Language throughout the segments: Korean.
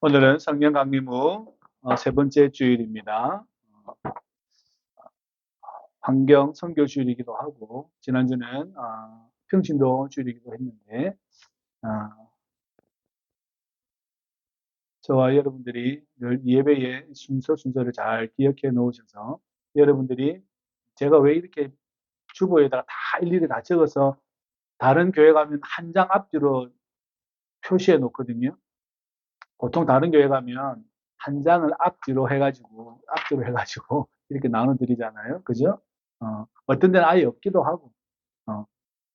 오늘은 성경 강림 후 세 번째 주일입니다. 환경 선교 주일이기도 하고 지난주는 평신도 주일이기도 했는데 저와 여러분들이 늘 예배의 순서를 잘 기억해 놓으셔서 여러분들이 제가 왜 이렇게 주보에다가 다 일일이 다 적어서 다른 교회 가면 한 장 앞뒤로 표시해 놓거든요. 보통 다른 교회 가면 한 장을 앞뒤로 해가지고 이렇게 나눠드리잖아요. 그죠? 어떤 데는 아예 없기도 하고.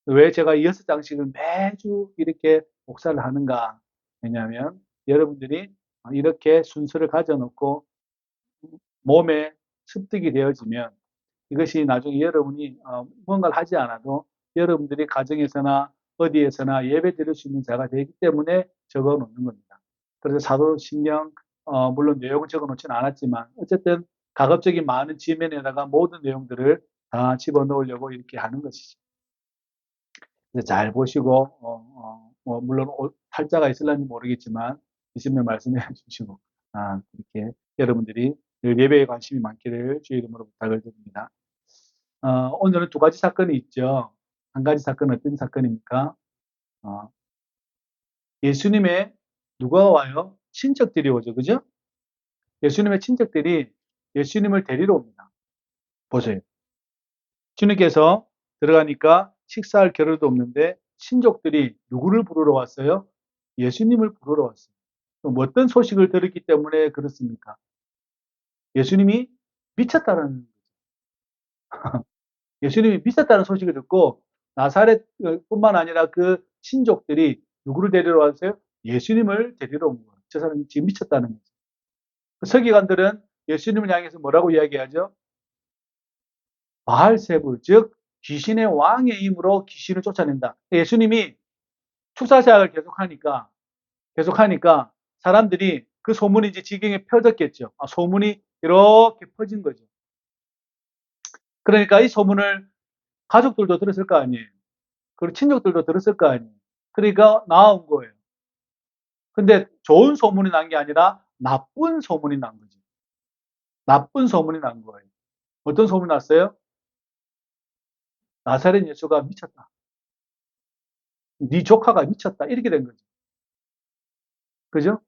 왜 제가 이 6장씩을 매주 이렇게 목사를 하는가? 왜냐하면 여러분들이 이렇게 순서를 가져놓고 몸에 습득이 되어지면 이것이 나중에 여러분이 뭔가를 하지 않아도 여러분들이 가정에서나 어디에서나 예배 드릴 수 있는 자가 되기 때문에 적어 놓는 겁니다. 그래서 사도신경 물론 내용을 적어 놓지는 않았지만 어쨌든 가급적인 많은 지면에다가 모든 내용들을 다 집어 넣으려고 이렇게 하는 것이죠. 그래서 잘 보시고 물론 탈자가 있을는지 모르겠지만 있으면 말씀해 주시고 이렇게 여러분들이 늘 예배에 관심이 많기를 주의 이름으로 부탁을 드립니다. 오늘은 두 가지 사건이 있죠. 한 가지 사건은 어떤 사건입니까? 어, 예수님의 누가 와요? 친척들이 오죠. 그죠? 예수님의 친척들이 예수님을 데리러 옵니다. 보세요. 주님께서 들어가니까 식사할 겨를도 없는데 친족들이 누구를 부르러 왔어요? 예수님을 부르러 왔어요. 그럼 어떤 소식을 들었기 때문에 그렇습니까? 예수님이 미쳤다는 예수님이 미쳤다는 소식을 듣고 나사렛뿐만 아니라 그 친족들이 누구를 데리러 왔어요? 예수님을 데리러 온 거예요. 저 사람이 지금 미쳤다는 거죠. 서기관들은 예수님을 향해서 뭐라고 이야기하죠? 바알세불, 즉 귀신의 왕의 힘으로 귀신을 쫓아낸다. 예수님이 축사사역을 계속하니까 사람들이 그 소문이 이제 지경에 퍼졌겠죠. 소문이 이렇게 퍼진 거죠. 그러니까 이 소문을 가족들도 들었을 거 아니에요. 그리고 친족들도 들었을 거 아니에요. 그러니까 나온 거예요. 근데 좋은 소문이 난 게 아니라 나쁜 소문이 난 거죠. 나쁜 소문이 난 거예요. 어떤 소문이 났어요? 나사렛 예수가 미쳤다. 네 조카가 미쳤다. 이렇게 된 거죠. 그죠?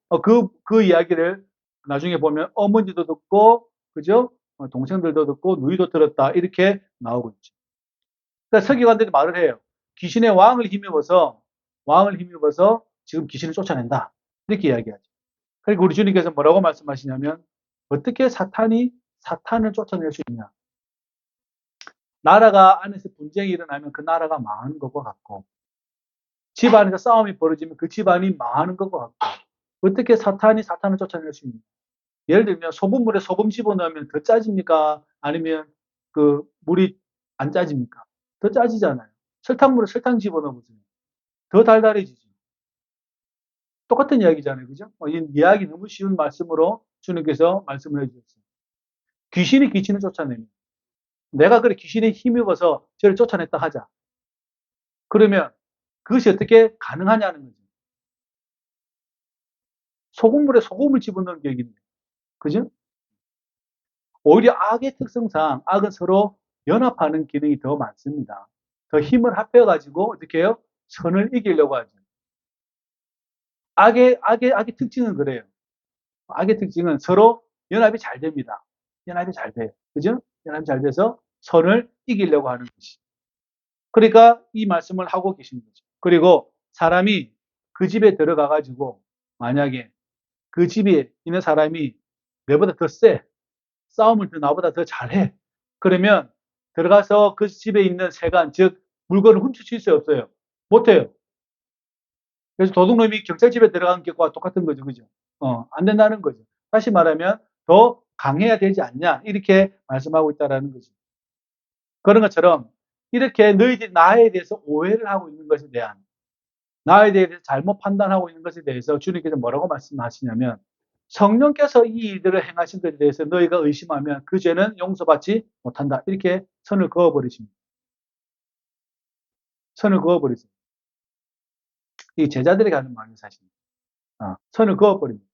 그 이야기를 나중에 보면 어머니도 듣고, 그죠? 동생들도 듣고, 누이도 들었다. 이렇게 나오고 있죠. 그러니까 서기관들이 말을 해요. 귀신의 왕을 힘입어서 지금 귀신을 쫓아낸다. 이렇게 이야기하죠. 그리고 우리 주님께서 뭐라고 말씀하시냐면, 어떻게 사탄을 쫓아낼 수 있냐. 나라가 안에서 분쟁이 일어나면 그 나라가 망하는 것과 같고, 집 안에서 싸움이 벌어지면 그 집안이 망하는 것과 같고, 어떻게 사탄을 쫓아낼 수 있냐. 예를 들면 소금물에 소금 집어넣으면 더 짜집니까? 아니면 그 물이 안 짜집니까? 더 짜지잖아요. 설탕물에 설탕 집어넣으면 더 달달해지죠. 똑같은 이야기잖아요. 그죠? 이 이야기 너무 쉬운 말씀으로 주님께서 말씀을 해주셨어요. 귀신이 귀신을 쫓아내면 내가 그래 귀신에 힘입어서 저를 쫓아냈다 하자. 그러면 그것이 어떻게 가능하냐는 거죠. 소금물에 소금을 집어넣는 계획인데. 그죠? 오히려 악의 특성상 악은 서로 연합하는 기능이 더 많습니다. 더 힘을 합해가지고 어떻게 해요? 선을 이기려고 하죠. 악의 특징은 그래요. 악의 특징은 서로 연합이 잘 됩니다. 연합이 잘 돼요. 그죠? 연합이 잘 돼서 선을 이기려고 하는 것이. 그러니까 이 말씀을 하고 계신 거죠. 그리고 사람이 그 집에 들어가가지고 만약에 그 집에 있는 사람이 내보다 더 세, 싸움을 나보다 더 잘해. 그러면 들어가서 그 집에 있는 세관, 즉 물건을 훔칠 수 있어요, 없어요? 못해요. 그래서 도둑놈이 경찰집에 들어간 것과 똑같은 거죠, 그죠? 안 된다는 거죠. 다시 말하면 더 강해야 되지 않냐 이렇게 말씀하고 있다라는 거죠. 그런 것처럼 이렇게 너희들이 나에 대해서 오해를 하고 있는 것에 대한 나에 대해서 잘못 판단하고 있는 것에 대해서 주님께서 뭐라고 말씀하시냐면 성령께서 이 일들을 행하신 것에 대해서 너희가 의심하면 그 죄는 용서받지 못한다. 이렇게 선을 그어버리십니다. 선을 그어버리세요. 이 제자들에게 하는 말이 사실입니다. 선을 그어버립니다.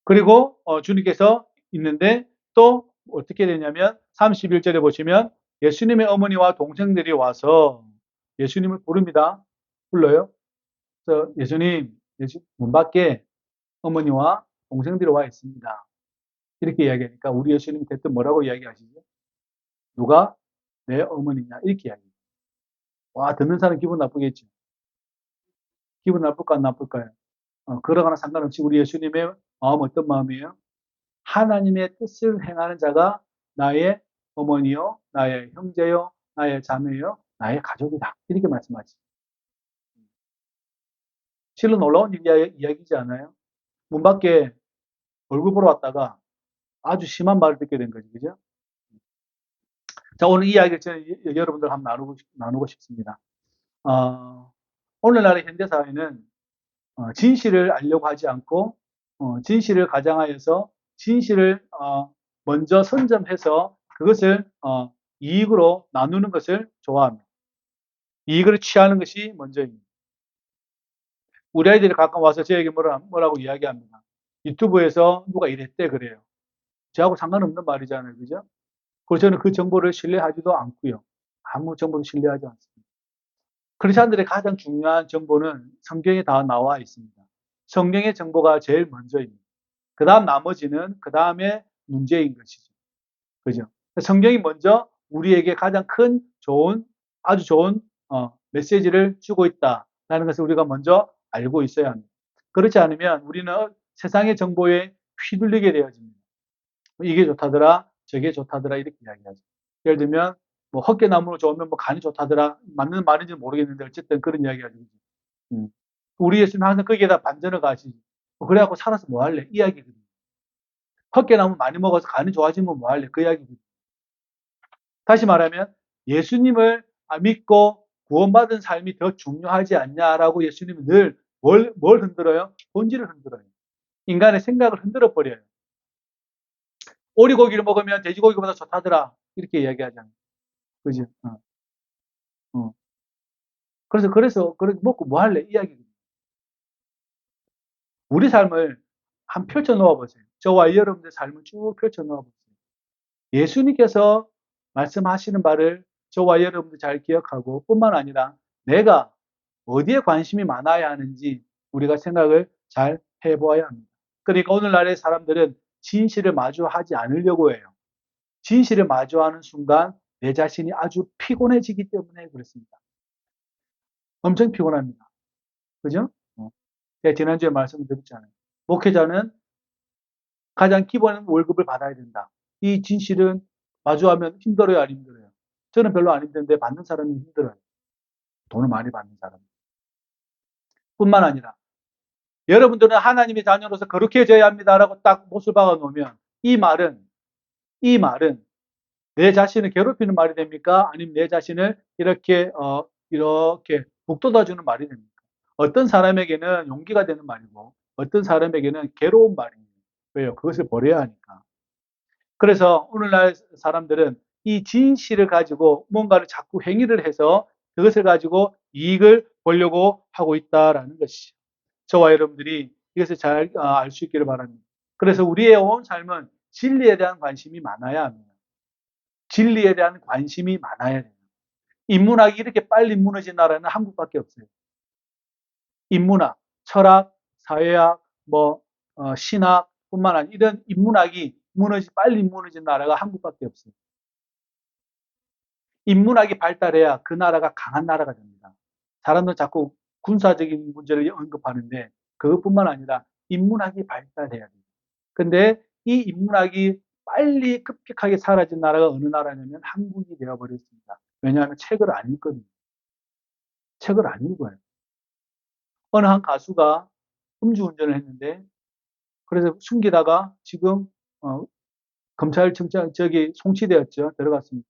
그리고 주님께서 있는데 또 어떻게 되냐면 31절에 보시면 예수님의 어머니와 동생들이 와서 예수님을 부릅니다. 불러요. 그래서 예수님, 문 밖에 어머니와 동생들이 와 있습니다. 이렇게 이야기하니까 우리 예수님 대뜸 뭐라고 이야기하시죠? 누가 내 어머니냐? 이렇게 이야기해요. 와, 듣는 사람 기분 나쁘겠죠. 기분 나쁠까 안 나쁠까요? 그러거나 상관없이 우리 예수님의 마음 어떤 마음이에요? 하나님의 뜻을 행하는 자가 나의 어머니요, 나의 형제요, 나의 자매요, 나의 가족이다. 이렇게 말씀하시죠. 실은 놀라운 이야기지 않아요? 문 밖에 얼굴 보러 왔다가 아주 심한 말을 듣게 된 거죠. 그죠? 자, 오늘 이 이야기를 저는 여러분들 한번 나누고 싶습니다. 오늘날의 현대사회는 진실을 알려고 하지 않고 진실을 가장하여서 진실을 먼저 선점해서 그것을 이익으로 나누는 것을 좋아합니다. 이익을 취하는 것이 먼저입니다. 우리 아이들이 가끔 와서 저에게 뭐라고 이야기합니다. 유튜브에서 누가 이랬대 그래요. 저하고 상관없는 말이잖아요. 그죠? 그래서 저는 그 정보를 신뢰하지도 않고요. 아무 정보도 신뢰하지 않습니다. 크리스천들의 가장 중요한 정보는 성경에 다 나와 있습니다. 성경의 정보가 제일 먼저입니다. 그 다음 나머지는 그 다음에 문제인 것이죠. 그죠? 성경이 먼저 우리에게 가장 큰 아주 좋은 메시지를 주고 있다라는 것을 우리가 먼저 알고 있어야 합니다. 그렇지 않으면 우리는 세상의 정보에 휘둘리게 되어집니다. 이게 좋다더라, 저게 좋다더라 이렇게 이야기하죠. 예를 들면 뭐 헛개나무로 좋으면 뭐 간이 좋다더라, 맞는 말인지 모르겠는데 어쨌든 그런 이야기 하죠. 우리 예수님 항상 거기에다 반전을 가시지. 그래갖고 살아서 뭐 할래? 이 이야기거든요. 헛개나무 많이 먹어서 간이 좋아지면 뭐 할래? 그 이야기거든요. 다시 말하면 예수님을 믿고 구원받은 삶이 더 중요하지 않냐라고 예수님은 늘 뭘 흔들어요? 본질을 흔들어요. 인간의 생각을 흔들어 버려요. 오리고기를 먹으면 돼지고기보다 좋다더라. 이렇게 이야기하잖아요. 그죠? 그래서 먹고 뭐 할래? 이야기거든요. 우리 삶을 한 펼쳐 놓아 보세요. 저와 여러분의 삶을 쭉 펼쳐 놓아 보세요. 예수님께서 말씀하시는 바를 저와 여러분도 잘 기억하고 뿐만 아니라 내가 어디에 관심이 많아야 하는지 우리가 생각을 잘 해보아야 합니다. 그러니까 오늘날의 사람들은 진실을 마주하지 않으려고 해요. 진실을 마주하는 순간 내 자신이 아주 피곤해지기 때문에 그렇습니다. 엄청 피곤합니다. 그죠? 제가 지난주에 말씀드렸잖아요. 목회자는 가장 기본 월급을 받아야 된다. 이 진실은 마주하면 힘들어요, 안 힘들어요? 저는 별로 안 힘든데 받는 사람이 힘들어요. 돈을 많이 받는 사람. 뿐만 아니라 여러분들은 하나님의 자녀로서 거룩해져야 합니다라고 딱 못을 박아 놓으면 이 말은 내 자신을 괴롭히는 말이 됩니까? 아니면 내 자신을 이렇게 북돋아 주는 말이 됩니까? 어떤 사람에게는 용기가 되는 말이고 어떤 사람에게는 괴로운 말입니다. 왜요? 그것을 버려야 하니까. 그래서 오늘날 사람들은 이 진실을 가지고 뭔가를 자꾸 행위를 해서 그것을 가지고 이익을 보려고 하고 있다라는 것이죠. 저와 여러분들이 이것을 잘 알 수 있기를 바랍니다. 그래서 우리의 온 삶은 진리에 대한 관심이 많아야 합니다. 진리에 대한 관심이 많아야 돼요. 인문학이 이렇게 빨리 무너진 나라는 한국밖에 없어요. 인문학, 철학, 사회학, 신학뿐만 아니라 이런 인문학이 빨리 무너진 나라가 한국밖에 없어요. 인문학이 발달해야 그 나라가 강한 나라가 됩니다. 사람들은 자꾸 군사적인 문제를 언급하는데 그것뿐만 아니라 인문학이 발달해야 돼요. 근데 이 인문학이 빨리 급격하게 사라진 나라가 어느 나라냐면 한국이 되어버렸습니다. 왜냐하면 책을 안 읽거든요. 책을 안 읽어요. 어느 한 가수가 음주운전을 했는데 그래서 숨기다가 지금 검찰청장 송치되었죠. 들어갔습니다.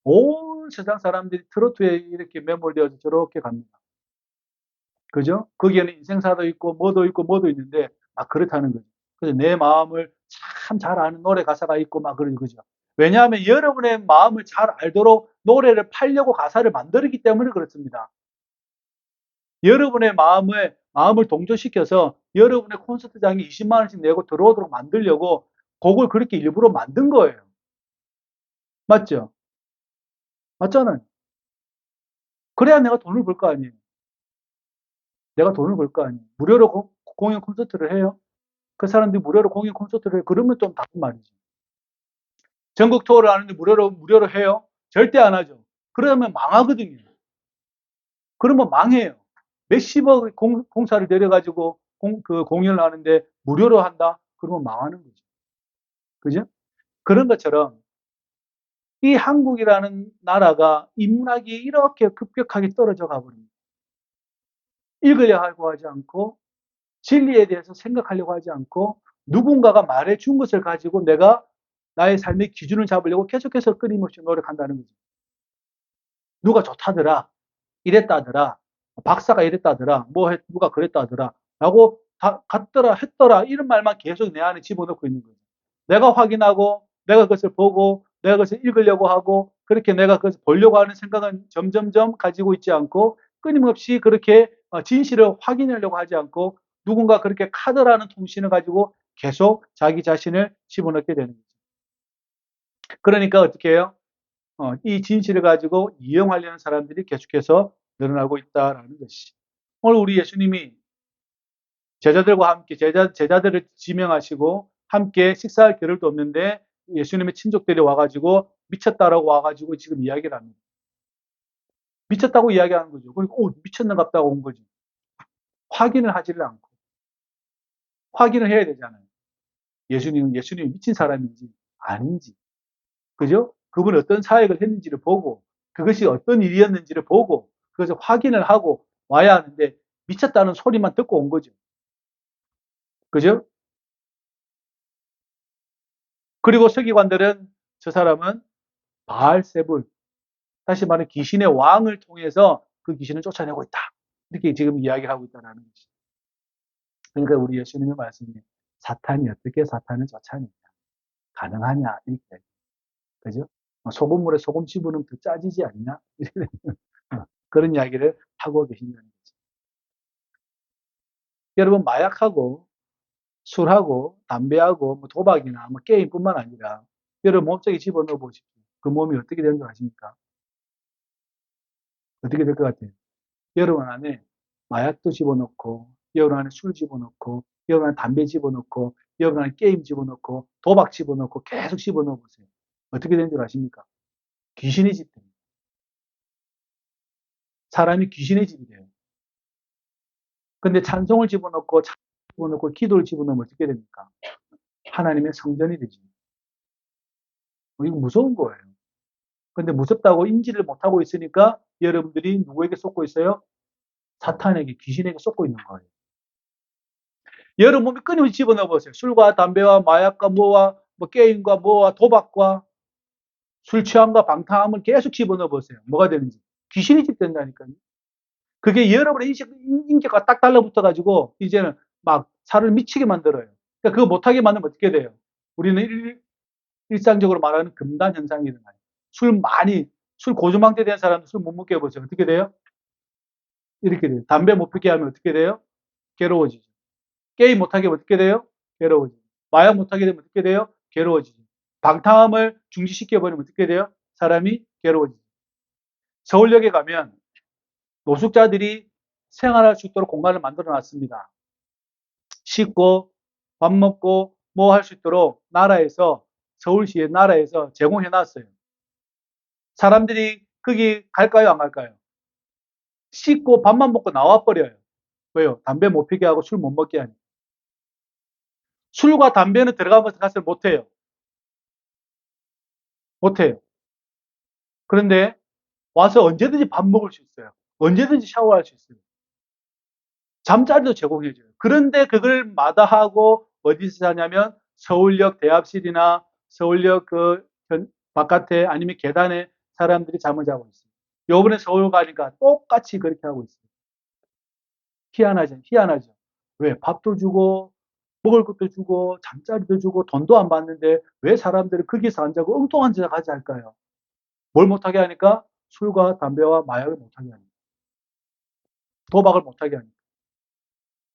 온 세상 사람들이 트로트에 이렇게 매몰되어서 저렇게 갑니다. 그죠? 거기에는 인생사도 있고 뭐도 있는데 막 그렇다는 거죠. 그래서 내 마음을 참 잘 아는 노래 가사가 있고 막 그러죠. 그죠? 왜냐하면 여러분의 마음을 잘 알도록 노래를 팔려고 가사를 만들었기 때문에 그렇습니다. 여러분의 마음을 동조시켜서 여러분의 콘서트장에 20만 원씩 내고 들어오도록 만들려고 곡을 그렇게 일부러 만든 거예요. 맞죠? 맞잖아요. 그래야 내가 돈을 벌 거 아니에요. 내가 돈을 벌 거 아니에요. 무료로 공연 콘서트를 해요. 그 사람들이 무료로 공연 콘서트를 해요. 그러면 좀 다른 말이죠. 전국 투어를 하는데 무료로 해요? 절대 안 하죠. 그러면 망하거든요. 그러면 망해요. 몇십억 공사를 들여가지고 그 공연을 하는데 무료로 한다? 그러면 망하는 거죠. 그죠? 그런 것처럼 이 한국이라는 나라가 인문학이 이렇게 급격하게 떨어져 가버립니다. 읽으려고 하지 않고 진리에 대해서 생각하려고 하지 않고 누군가가 말해 준 것을 가지고 내가 나의 삶의 기준을 잡으려고 계속해서 끊임없이 노력한다는 거죠. 누가 좋다더라, 이랬다더라, 박사가 이랬다더라, 누가 그랬다더라 라고 다 갔더라 했더라 이런 말만 계속 내 안에 집어넣고 있는 거죠. 내가 확인하고 내가 그것을 보고 내가 그것을 읽으려고 하고 그렇게 내가 그것을 보려고 하는 생각은 점점점 가지고 있지 않고 끊임없이 그렇게 진실을 확인하려고 하지 않고 누군가 그렇게 카드라는 통신을 가지고 계속 자기 자신을 집어넣게 되는 거죠. 그러니까 어떻게 해요? 이 진실을 가지고 이용하려는 사람들이 계속해서 늘어나고 있다라는 것이. 오늘 우리 예수님이 제자들과 함께 제자들을 지명하시고 함께 식사할 겨를도 없는데 예수님의 친족들이 와가지고 미쳤다라고 와가지고 지금 이야기를 합니다. 미쳤다고 이야기하는 거죠. 그리고 미쳤는갑다고 온 거죠. 확인을 하지를 않고 확인을 해야 되잖아요. 예수님이 미친 사람인지 아닌지, 그죠? 그분이 어떤 사역을 했는지를 보고 그것이 어떤 일이었는지를 보고 그것을 확인을 하고 와야 하는데 미쳤다는 소리만 듣고 온 거죠. 그죠? 그리고 서기관들은 저 사람은 바알세불, 다시 말해 귀신의 왕을 통해서 그 귀신을 쫓아내고 있다. 이렇게 지금 이야기하고 있다는 것이죠. 그러니까 우리 예수님의 말씀이 사탄이 어떻게 사탄을 쫓아내냐, 가능하냐 이렇게, 그죠? 소금물에 소금 집어넣으면 더 짜지지 않냐? 그런 이야기를 하고 계신다는 거죠. 여러분 마약하고 술하고 담배하고 뭐 도박이나 뭐 게임뿐만 아니라 여러분 몸속에 집어넣어 보십시오. 그 몸이 어떻게 되는 줄 아십니까? 어떻게 될 것 같아요? 여러분 안에 마약도 집어넣고 여러분 안에 술 집어넣고 여러분 안에 담배 집어넣고 여러분 안에 게임 집어넣고 도박 집어넣고 계속 집어넣어 보세요. 어떻게 되는 줄 아십니까? 귀신의 집 됩니다. 사람이 귀신의 집이 돼요. 근데 찬송을 집어넣고 기도를 집어넣으면 어떻게 됩니까? 하나님의 성전이 되죠. 이거 무서운 거예요. 근데 무섭다고 인지를 못하고 있으니까 여러분들이 누구에게 쏟고 있어요? 사탄에게, 귀신에게 쏟고 있는 거예요. 여러분 몸에 끊임없이 집어넣어 보세요. 술과 담배와 마약과 뭐 게임과 도박과 술 취함과 방탕함을 계속 집어넣어 보세요. 뭐가 되는지. 귀신이 집된다니까요. 그게 여러분의 인격과 딱 달라붙어가지고 이제는 막 살을 미치게 만들어요. 그러니까 그거 못하게 만들면 어떻게 돼요? 우리는 일상적으로 말하는 금단 현상이 일어나요. 술 고주망태 된 사람도 술 못 먹게 해보세요. 어떻게 돼요? 이렇게 돼요. 담배 못 피게 하면 어떻게 돼요? 괴로워지죠. 게임 못하게 하면 어떻게 돼요? 괴로워지죠. 마약 못하게 되면 어떻게 돼요? 괴로워지죠. 방탕함을 중지시켜버리면 어떻게 돼요? 사람이 괴로워지죠. 서울역에 가면 노숙자들이 생활할 수 있도록 공간을 만들어 놨습니다. 씻고 밥 먹고 뭐 할 수 있도록 서울시의 나라에서 제공해 놨어요. 사람들이 거기 갈까요? 안 갈까요? 씻고 밥만 먹고 나와버려요. 왜요? 담배 못 피게 하고 술 못 먹게 하니. 술과 담배는 들어가면서 가서 못해요. 못해요. 그런데 와서 언제든지 밥 먹을 수 있어요. 언제든지 샤워할 수 있어요. 잠자리도 제공해줘요. 그런데 그걸 마다하고 어디서 자냐면 서울역 대합실이나 서울역 바깥에 아니면 계단에 사람들이 잠을 자고 있어요. 요번에 서울 가니까 똑같이 그렇게 하고 있어요. 희한하죠. 왜? 밥도 주고 먹을 것도 주고 잠자리도 주고 돈도 안 받는데 왜 사람들이 거기서 안 자고 엉뚱한 짓을 하지 할까요? 뭘 못하게 하니까? 술과 담배와 마약을 못하게 하니까. 도박을 못하게 하니까.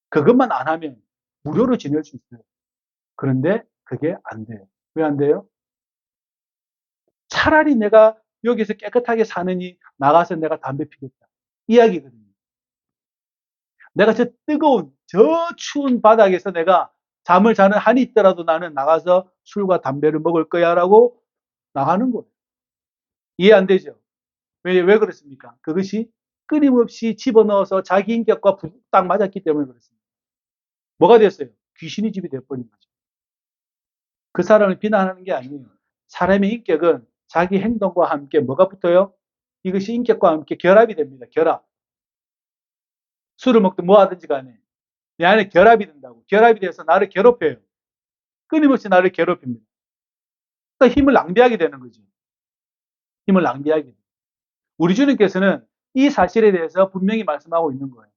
그것만 안 하면 무료로 지낼 수 있어요. 그런데 그게 안 돼요. 왜 안 돼요? 차라리 내가 여기서 깨끗하게 사느니 나가서 내가 담배 피겠다. 이야기거든요. 내가 저 뜨거운, 저 추운 바닥에서 내가 잠을 자는 한이 있더라도 나는 나가서 술과 담배를 먹을 거야 라고 나가는 거예요. 이해 안 되죠? 왜 그렇습니까? 그것이 끊임없이 집어넣어서 자기 인격과 딱 맞았기 때문에 그렇습니다. 뭐가 됐어요? 귀신이 집이 돼버린 거죠. 그 사람을 비난하는 게 아니에요. 사람의 인격은 자기 행동과 함께 뭐가 붙어요? 이것이 인격과 함께 결합이 됩니다. 결합. 술을 먹든 뭐 하든지 간에 내 안에 결합이 된다고. 결합이 돼서 나를 괴롭혀요. 끊임없이 나를 괴롭힙니다. 그러니까 힘을 낭비하게 되는 거죠. 힘을 낭비하게 돼요. 우리 주님께서는 이 사실에 대해서 분명히 말씀하고 있는 거예요.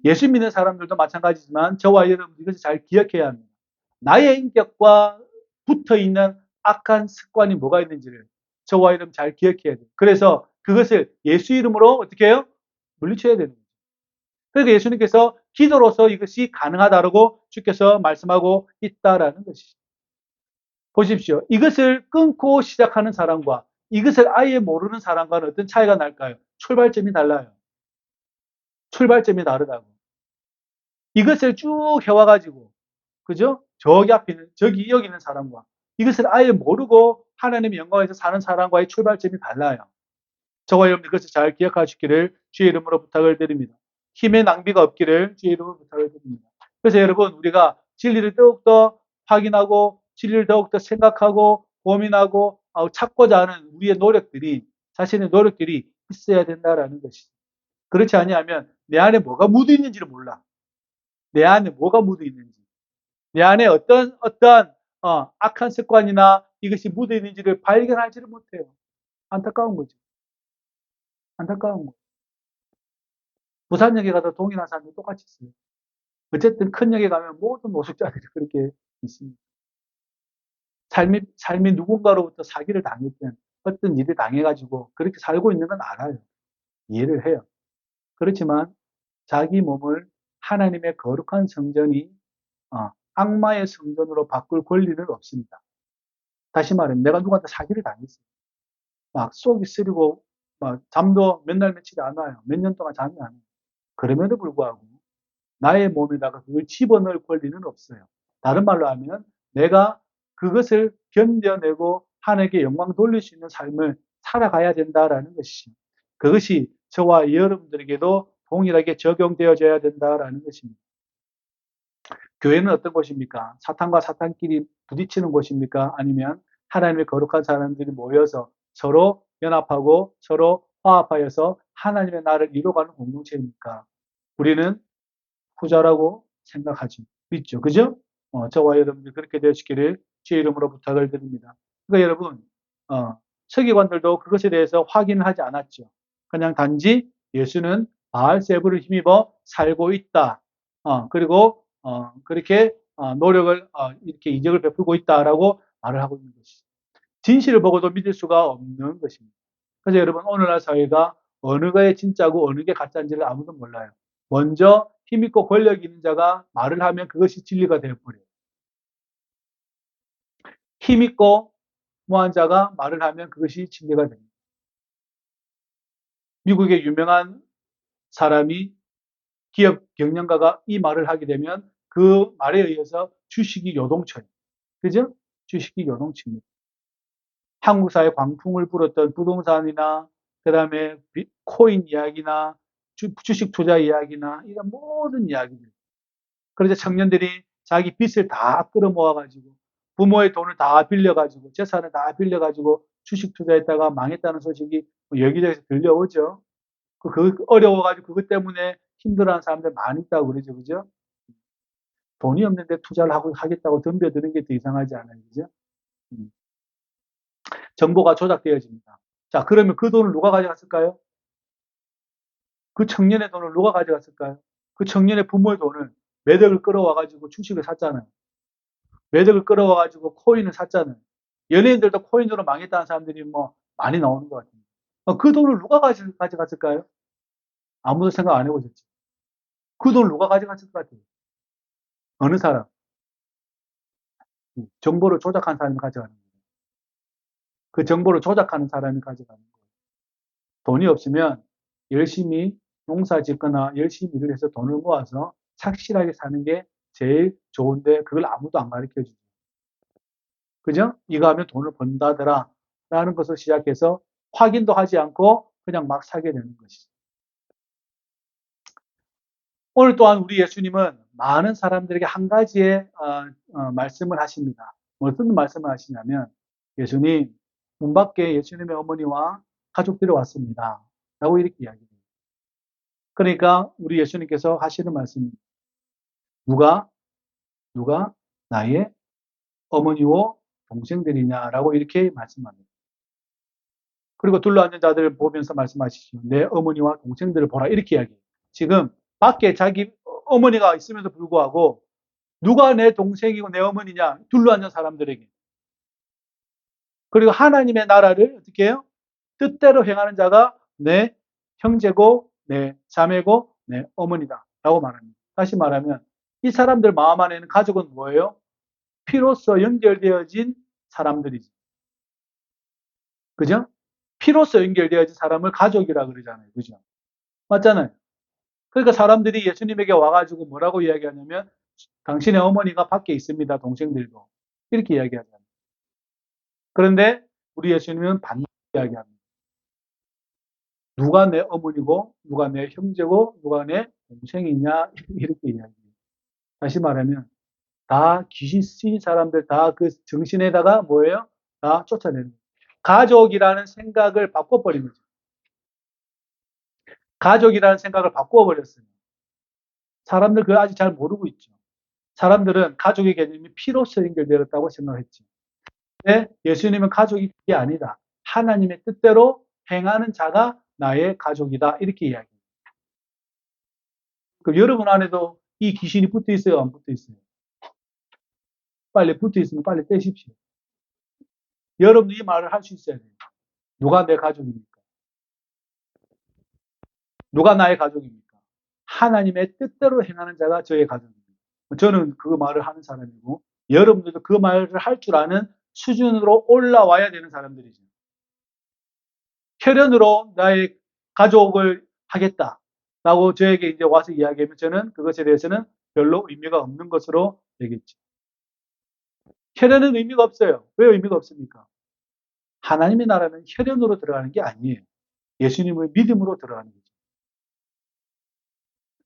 예수 믿는 사람들도 마찬가지지만 저와 여러분 이것을 잘 기억해야 합니다. 나의 인격과 붙어있는 악한 습관이 뭐가 있는지를 저와 여러분 잘 기억해야 돼요. 그래서 그것을 예수 이름으로 어떻게 해요? 물리쳐야 되는 거예요. 그러니까 예수님께서 기도로서 이것이 가능하다고 주께서 말씀하고 있다라는 것이죠. 보십시오. 이것을 끊고 시작하는 사람과 이것을 아예 모르는 사람과는 어떤 차이가 날까요? 출발점이 달라요. 출발점이 다르다고. 이것을 쭉 해와가지고, 그죠? 저기 앞에 있는, 저기 여기 있는 사람과 이것을 아예 모르고 하나님의 영광에서 사는 사람과의 출발점이 달라요. 저와 여러분들 그것을 잘 기억하시기를 주의 이름으로 부탁을 드립니다. 힘의 낭비가 없기를 주의 이름으로 부탁을 드립니다. 그래서 여러분 우리가 진리를 더욱더 확인하고 진리를 더욱더 생각하고 고민하고 찾고자 하는 우리의 노력들이 자신의 노력들이 있어야 된다라는 것이죠. 그렇지 아니하면 내 안에 뭐가 묻어 있는지를 몰라. 내 안에 뭐가 묻어 있는지. 내 안에 어떤 악한 습관이나 이것이 묻어 있는지를 발견하지를 못해요. 안타까운 거죠. 안타까운 거. 부산역에 가도 동일한 사람이 똑같이 있어요. 어쨌든 큰 역에 가면 모든 노숙자들이 그렇게 있습니다. 삶이 누군가로부터 사기를 당했든 어떤 일을 당해가지고 그렇게 살고 있는 건 알아요. 이해를 해요. 그렇지만 자기 몸을 하나님의 거룩한 성전이 악마의 성전으로 바꿀 권리는 없습니다. 다시 말하면 내가 누구한테 사기를 당했어요. 막 속이 쓰리고 막 잠도 몇 날 며칠이 안 와요. 몇 년 동안 잠이 안 와요. 그럼에도 불구하고 나의 몸에다가 그걸 집어넣을 권리는 없어요. 다른 말로 하면 내가 그것을 견뎌내고 하나님께 영광 돌릴 수 있는 삶을 살아가야 된다라는 것이죠. 그것이 저와 여러분들에게도 동일하게 적용되어져야 된다라는 것입니다. 교회는 어떤 곳입니까? 사탄과 사탄끼리 부딪히는 곳입니까? 아니면 하나님의 거룩한 사람들이 모여서 서로 연합하고 서로 화합하여서 하나님의 나라를 이루어가는 공동체입니까? 우리는 후자라고 생각하죠. 믿죠. 그죠? 저와 여러분들 그렇게 되시기를 주의 이름으로 부탁을 드립니다. 그러니까 여러분, 서기관들도 그것에 대해서 확인하지 않았죠. 그냥 단지 예수는 바알세불을 힘입어 살고 있다. 그리고 그렇게 노력을 이렇게 이적을 베풀고 있다라고 말을 하고 있는 것이죠. 진실을 보고도 믿을 수가 없는 것입니다. 그래서 여러분 오늘날 사회가 어느 게 진짜고 어느 게 가짜인지를 아무도 몰라요. 먼저 힘있고 권력 있는 자가 말을 하면 그것이 진리가 되어버려요. 힘있고 무한 자가 말을 하면 그것이 진리가 됩니다. 미국의 유명한 사람이 기업 경영가가 이 말을 하게 되면 그 말에 의해서 주식이 요동쳐요. 그죠? 주식이 요동칩니다. 한국 사회 광풍을 불었던 부동산이나 그다음에 코인 이야기나 주식 투자 이야기나 이런 모든 이야기들. 그래서 청년들이 자기 빚을 다 끌어모아가지고 부모의 돈을 다 빌려가지고 재산을 다 빌려가지고 주식 투자했다가 망했다는 소식이 여기저기서 들려오죠. 그 어려워가지고 그것 때문에 힘들어하는 사람들 많이 있다고 그러죠, 그죠? 돈이 없는데 투자를 하겠다고 덤벼드는 게 더 이상하지 않아요, 그죠? 정보가 조작되어집니다. 자, 그러면 그 돈을 누가 가져갔을까요? 그 청년의 돈을 누가 가져갔을까요? 그 청년의 부모의 돈을 매덕을 끌어와가지고 주식을 샀잖아요. 매덕을 끌어와가지고 코인을 샀잖아요. 연예인들도 코인으로 망했다는 사람들이 뭐 많이 나오는 것 같아요. 그 돈을 누가 가져갔을까요? 아무도 생각 안 해보셨죠? 그 돈을 누가 가져갔을 것 같아요? 어느 사람? 정보를 조작한 사람이 가져가는 거예요. 그 정보를 조작하는 사람이 가져가는 거예요. 돈이 없으면 열심히 농사 짓거나 열심히 일을 해서 돈을 모아서 착실하게 사는 게 제일 좋은데 그걸 아무도 안 가르쳐 주죠. 그죠? 이거 하면 돈을 번다더라 라는 것을 시작해서 확인도 하지 않고 그냥 막 사게 되는 것이죠. 오늘 또한 우리 예수님은 많은 사람들에게 한 가지의 말씀을 하십니다. 무슨 말씀을 하시냐면 예수님 문 밖에 예수님의 어머니와 가족들이 왔습니다. 라고 이렇게 이야기해요. 그러니까 우리 예수님께서 하시는 말씀이 누가 나의 어머니와 동생들이냐라고 이렇게 말씀합니다. 그리고 둘러앉은 자들을 보면서 말씀하시죠. 내 어머니와 동생들을 보라 이렇게 이야기해요. 지금 밖에 자기 어머니가 있음에도 불구하고 누가 내 동생이고 내 어머니냐 둘러앉은 사람들에게. 그리고 하나님의 나라를 어떻게 해요? 뜻대로 행하는 자가 내 형제고 내 자매고 내 어머니다 라고 말합니다. 다시 말하면 이 사람들 마음 안에는 가족은 뭐예요? 피로써 연결되어진 사람들이지. 그죠? 피로써 연결되어진 사람을 가족이라 그러잖아요. 그죠? 맞잖아요. 그러니까 사람들이 예수님에게 와가지고 뭐라고 이야기하냐면 당신의 어머니가 밖에 있습니다. 동생들도. 이렇게 이야기하잖아요. 그런데 우리 예수님은 반드시 이야기합니다. 누가 내 어머니고 누가 내 형제고 누가 내 동생이냐 이렇게 이야기해요. 다시 말하면 다 귀신 쓰인 사람들 다 그 정신에다가 뭐예요? 다 쫓아내는 거예요. 가족이라는 생각을 바꿔버린 거죠. 가족이라는 생각을 바꿔버렸어요. 사람들 그걸 아직 잘 모르고 있죠. 사람들은 가족의 개념이 피로써 연결되었다고 생각했죠. 근데 예수님은 가족이 그게 아니다. 하나님의 뜻대로 행하는 자가 나의 가족이다. 이렇게 이야기해요. 그럼 여러분 안에도 이 귀신이 붙어 있어요? 안 붙어 있어요? 빨리 붙어 있으면 빨리 떼십시오. 여러분도 이 말을 할 수 있어야 돼요. 누가 내 가족입니까? 누가 나의 가족입니까? 하나님의 뜻대로 행하는 자가 저의 가족입니다. 저는 그 말을 하는 사람이고 여러분들도 그 말을 할 줄 아는 수준으로 올라와야 되는 사람들이죠. 혈연으로 나의 가족을 하겠다라고 저에게 이제 와서 이야기하면 저는 그것에 대해서는 별로 의미가 없는 것으로 되겠죠. 혈연은 의미가 없어요. 왜 의미가 없습니까? 하나님의 나라는 혈연으로 들어가는 게 아니에요. 예수님의 믿음으로 들어가는 거죠.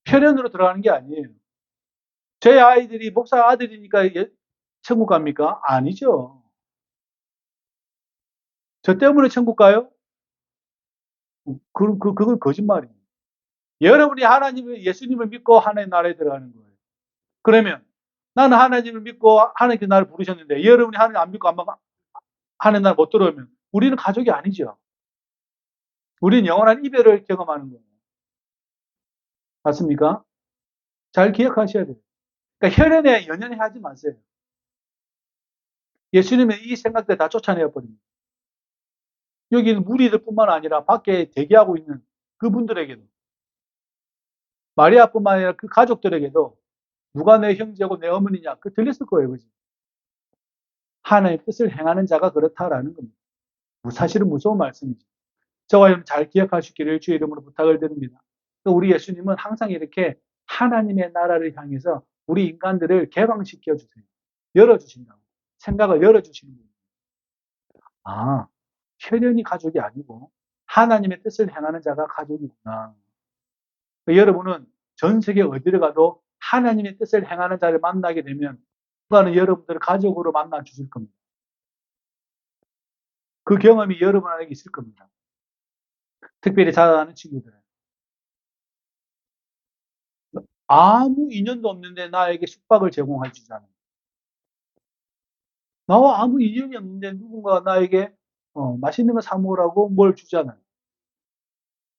혈연으로 들어가는 게 아니에요. 제 아이들이 목사 아들이니까 천국 갑니까? 아니죠. 저 때문에 천국 가요? 그건 거짓말이에요. 여러분이 예수님을 믿고 하나님의 나라에 들어가는 거예요. 그러면 나는 하나님을 믿고 하나님께 나를 부르셨는데 여러분이 하나님 안 믿고 하나님 나라 못 들어오면 우리는 가족이 아니죠. 우리는 영원한 이별을 경험하는 거예요. 맞습니까? 잘 기억하셔야 돼요. 그러니까 혈연에 연연해 하지 마세요. 예수님은 이 생각들 다 쫓아내어 버립니다. 여기는 무리들뿐만 아니라 밖에 대기하고 있는 그분들에게도 마리아뿐만 아니라 그 가족들에게도 누가 내 형제고 내 어머니냐 그 들렸을 거예요. 그죠? 하나님의 뜻을 행하는 자가 그렇다라는 겁니다. 사실은 무서운 말씀이죠. 저와 여러분 잘 기억하시기를 주의 이름으로 부탁을 드립니다. 우리 예수님은 항상 이렇게 하나님의 나라를 향해서 우리 인간들을 개방시켜 주세요. 열어주신다고. 생각을 열어주시는 거예요. 아, 혈연이 가족이 아니고 하나님의 뜻을 행하는 자가 가족이구나. 여러분은 전 세계 어디를 가도 하나님의 뜻을 행하는 자를 만나게 되면 누가는 여러분들을 가족으로 만나 주실 겁니다. 그 경험이 여러분에게 있을 겁니다. 특별히 자라나는 친구들은. 아무 인연도 없는데 나에게 숙박을 제공해 주잖아요. 나와 아무 인연이 없는데 누군가 나에게 맛있는 거 사 먹으라고 뭘 주잖아요.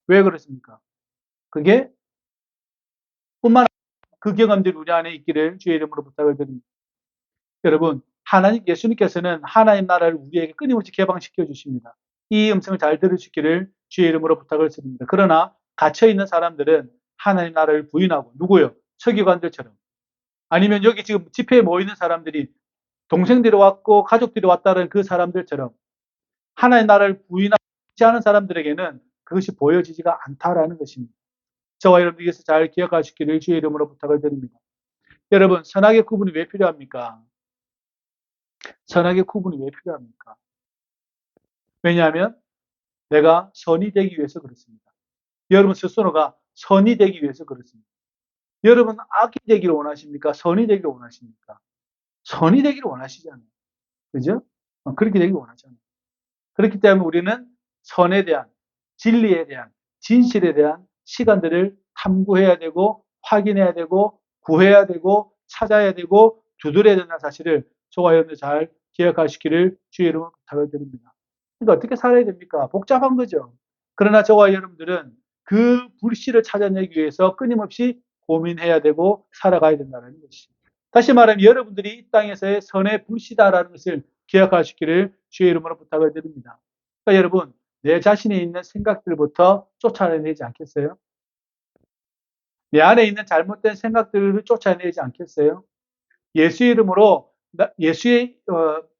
왜 그렇습니까? 그게 뿐만 아니라 그 경험들이 우리 안에 있기를 주의 이름으로 부탁을 드립니다. 여러분, 예수님께서는 하나님 나라를 우리에게 끊임없이 개방시켜 주십니다. 이 음성을 잘 들으시기를 주의 이름으로 부탁을 드립니다. 그러나 갇혀있는 사람들은 하나님 나라를 부인하고 누구요? 서기관들처럼 아니면 여기 지금 집회에 모이는 사람들이 동생들이 왔고 가족들이 왔다는 그 사람들처럼 하나의 나라를 부인하지 않은 사람들에게는 그것이 보여지지가 않다라는 것입니다. 저와 여러분들께서 잘 기억하시기를 주의 이름으로 부탁을 드립니다. 여러분, 선악의 구분이 왜 필요합니까? 선악의 구분이 왜 필요합니까? 왜냐하면 내가 선이 되기 위해서 그렇습니다. 여러분 스스로가 선이 되기 위해서 그렇습니다. 여러분 악이 되기를 원하십니까? 선이 되기를 원하십니까? 선이 되기를 원하시잖아요. 그죠? 그렇게 되기를 원하잖아요. 그렇기 때문에 우리는 선에 대한, 진리에 대한, 진실에 대한 시간들을 탐구해야 되고, 확인해야 되고, 구해야 되고, 찾아야 되고, 두드려야 된다는 사실을 저와 여러분들 잘 기억하시기를 주의 이름으로 부탁을 드립니다. 그러니까 어떻게 살아야 됩니까? 복잡한 거죠. 그러나 저와 여러분들은 그 불씨를 찾아내기 위해서 끊임없이 고민해야 되고 살아가야 된다는 것이죠. 다시 말하면 여러분들이 이 땅에서의 선의 불씨다라는 것을 기억하시기를 주의 이름으로 부탁을 드립니다. 그러니까 여러분, 내 자신에 있는 생각들부터 쫓아내지 않겠어요? 내 안에 있는 잘못된 생각들을 쫓아내지 않겠어요? 예수 이름으로, 예수의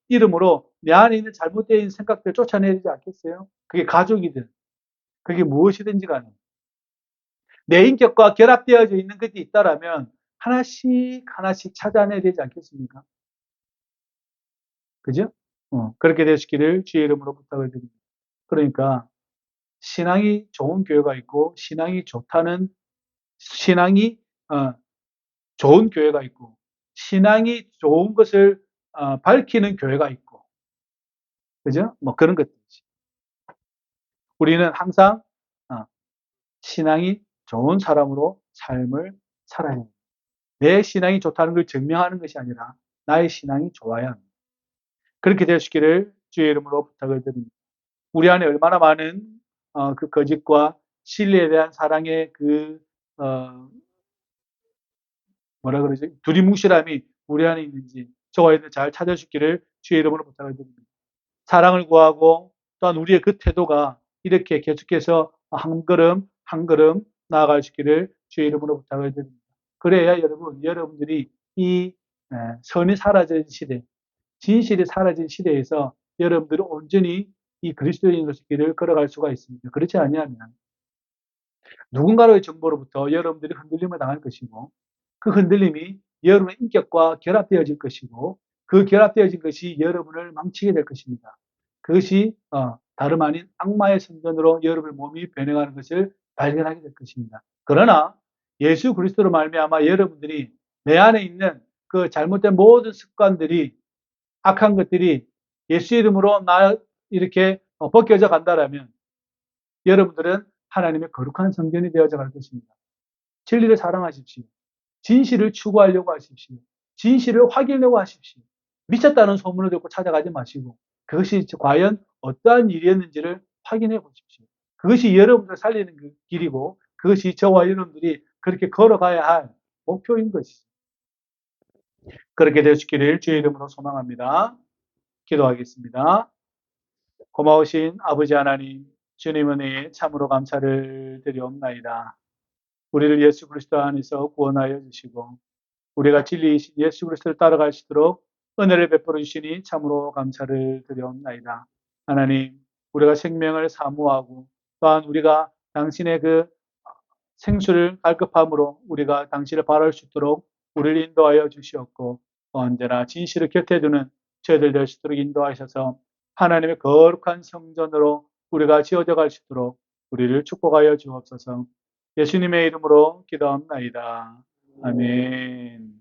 이름으로 내 안에 있는 잘못된 생각들을 쫓아내지 않겠어요? 그게 가족이든, 그게 무엇이든지 간에. 내 인격과 결합되어져 있는 것이 있다라면 하나씩 하나씩 찾아내야 되지 않겠습니까? 그죠? 그렇게 되시기를 주의 이름으로 부탁을 드립니다. 그러니까 신앙이 좋은 교회가 있고 신앙이 좋은 교회가 있고 신앙이 좋은 것을 밝히는 교회가 있고 그죠? 뭐 그런 것들이지. 우리는 항상 신앙이 좋은 사람으로 삶을 살아야 합니다. 내 신앙이 좋다는 걸 증명하는 것이 아니라 나의 신앙이 좋아야 합니다. 그렇게 되시기를 주의 이름으로 부탁을 드립니다. 우리 안에 얼마나 많은 그 거짓과 진리에 대한 사랑의 뭐라 그러지? 두리뭉실함이 우리 안에 있는지 저와 여러분 잘 찾아주기를 주의 이름으로 부탁을 드립니다. 사랑을 구하고 또한 우리의 그 태도가 이렇게 계속해서 한 걸음 한 걸음 나아갈 수 있기를 주의 이름으로 부탁을 드립니다. 그래야 여러분들이 이 선이 사라진 시대, 진실이 사라진 시대에서 여러분들은 온전히 이 그리스도인으로서 길을 걸어갈 수가 있습니다. 그렇지 않으면 누군가의 정보로부터 여러분들이 흔들림을 당할 것이고 그 흔들림이 여러분의 인격과 결합되어질 것이고 그 결합되어진 것이 여러분을 망치게 될 것입니다. 그것이 다름 아닌 악마의 선전으로 여러분의 몸이 변해가는 것을 발견하게 될 것입니다. 그러나 예수 그리스도로 말미암아 여러분들이 내 안에 있는 그 잘못된 모든 습관들이 악한 것들이 예수 이름으로 나 이렇게 벗겨져 간다라면 여러분들은 하나님의 거룩한 성전이 되어져 갈 것입니다. 진리를 사랑하십시오. 진실을 추구하려고 하십시오. 진실을 확인하려고 하십시오. 미쳤다는 소문을 듣고 찾아가지 마시고 그것이 과연 어떠한 일이었는지를 확인해 보십시오. 그것이 여러분들 살리는 길이고 그것이 저와 여러분들이 그렇게 걸어가야 할 목표인 것이죠. 그렇게 되시기를 주의 이름으로 소망합니다. 기도하겠습니다. 고마우신 아버지 하나님, 주님 은혜에 참으로 감사를 드리옵나이다. 우리를 예수 그리스도 안에서 구원하여 주시고 우리가 진리이신 예수 그리스도를 따라갈 수 있도록 은혜를 베풀어 주시니 참으로 감사를 드리옵나이다. 하나님, 우리가 생명을 사모하고 또한 우리가 당신의 그 생수를 갈급함으로 우리가 당신을 바랄 수 있도록 우리를 인도하여 주시옵고 언제나 진실을 곁에 두는 저희들 될 수 있도록 인도하셔서 하나님의 거룩한 성전으로 우리가 지어져 갈 수 있도록 우리를 축복하여 주옵소서. 예수님의 이름으로 기도합나이다. 아멘.